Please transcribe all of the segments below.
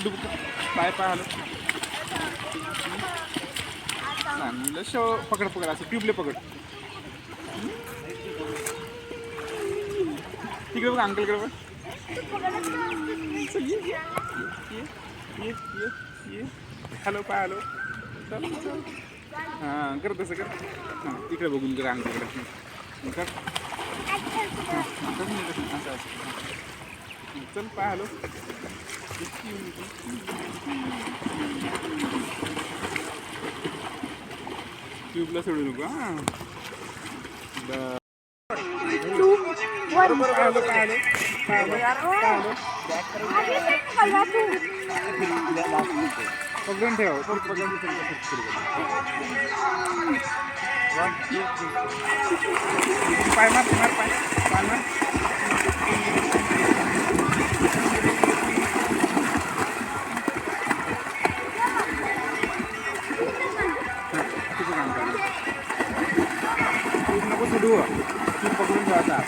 डुबडुब पाय पाय हलो चांगलं शो पकड पकड असं ट्यूबले पकड तिकडे बघ अंकलकडे बघ ये हॅलो पाय हॅलो चल चल हां कर तसं कर हां तिकडे बघून कर अंकलकडे कर असं चल पाय हॅलो ट्यूबला सोडू नको हां बरोबर पाहिलं पाहिलं पाहिलं पकडून ठेव पाय मार मार पाय पाय मार नको सोडू तू पकडून ठेव आता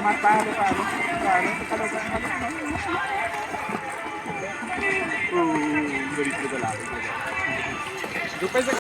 मार पाय आलो पाय आलो पाय आलो बरी झोपायचं